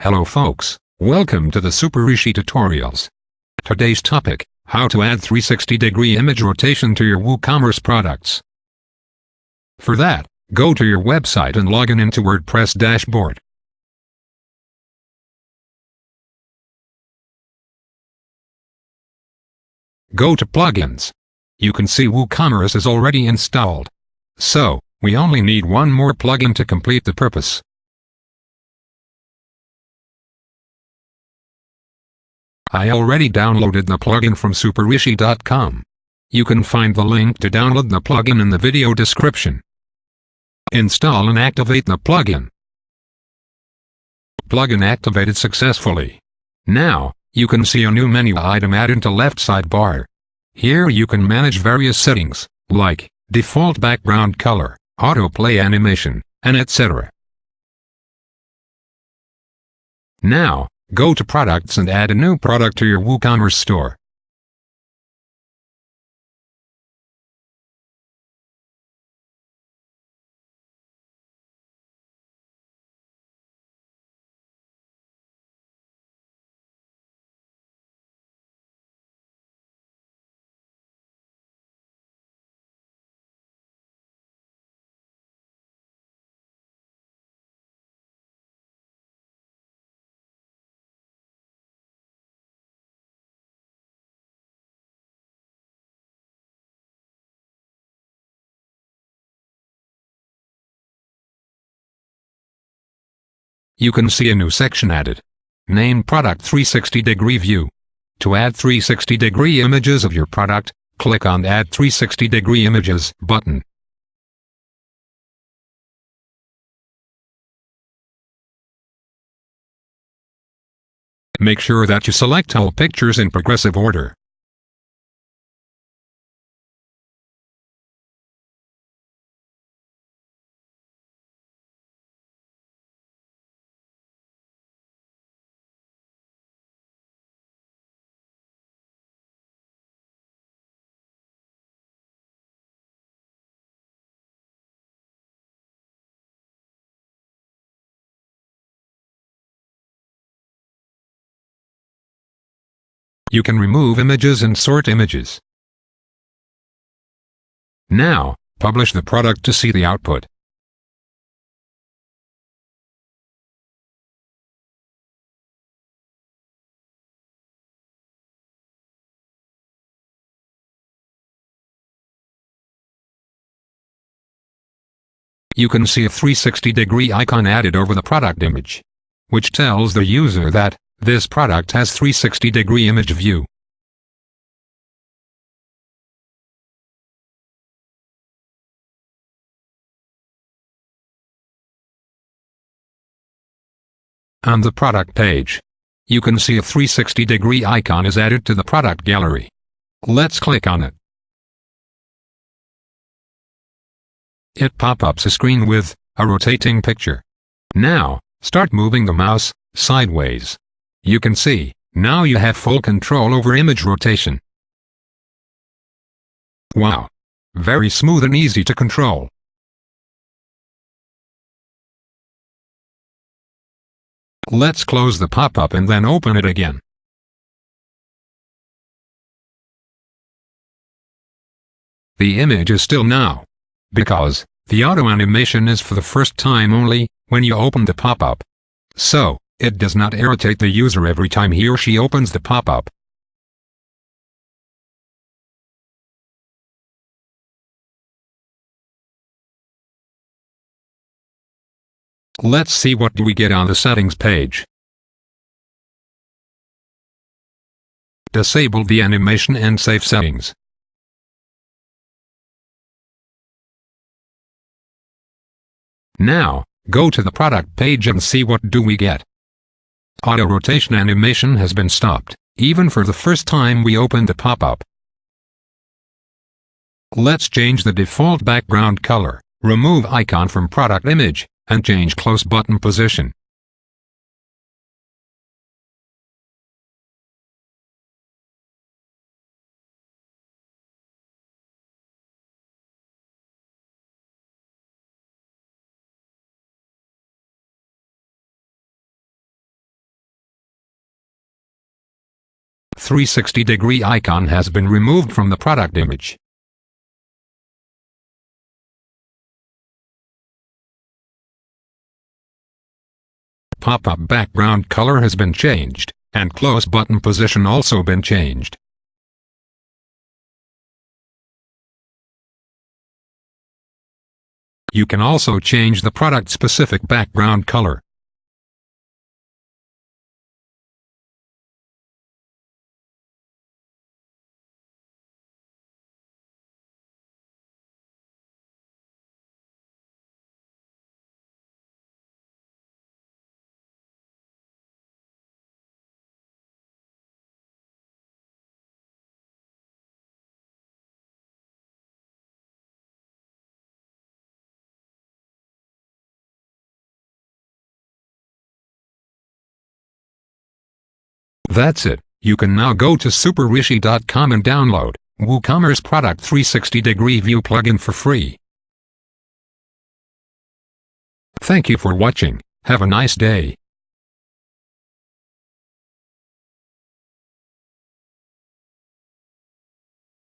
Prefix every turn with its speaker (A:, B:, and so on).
A: Hello folks, welcome to the Super Rishi tutorials. Today's topic, how to add 360-degree image rotation to your WooCommerce products. For that, go to your website and log in into WordPress dashboard. Go to Plugins. You can see WooCommerce is already installed. So, we only need one more plugin to complete the purpose. I already downloaded the plugin from superrishi.com. You can find the link to download the plugin in the video description. Install and activate the plugin. Plugin activated successfully. Now, you can see a new menu item added to left sidebar. Here you can manage various settings, like default background color, autoplay animation, and etc. Now, go to Products and add a new product to your WooCommerce store. You can see a new section added. Name Product 360-degree View. To add 360-degree images of your product, click on Add 360-degree Images button. Make sure that you select all pictures in progressive order. You can remove images and sort images. Now, publish the product to see the output. You can see a 360-degree icon added over the product image, which tells the user that this product has 360-degree image view. On the product page, you can see a 360-degree icon is added to the product gallery. Let's click on it. It pop-ups a screen with a rotating picture. Now, start moving the mouse sideways. You can see, now you have full control over image rotation. Wow! Very smooth and easy to control. Let's close the pop-up and then open it again. The image is still now, because the auto animation is for the first time only when you open the pop-up. So, it does not irritate the user every time he or she opens the pop-up. Let's see what do we get on the settings page. Disable the animation and save settings. Now, go to the product page and see what do we get. Auto rotation animation has been stopped, even for the first time we opened the pop-up. Let's change the default background color, remove icon from product image, and change close button position. 360-degree icon has been removed from the product image. Pop-up background color has been changed, and close button position also been changed. You can also change the product-specific background color. That's it. You can now go to superrishi.com and download WooCommerce Product 360-degree View plugin for free. Thank you for watching. Have a nice day.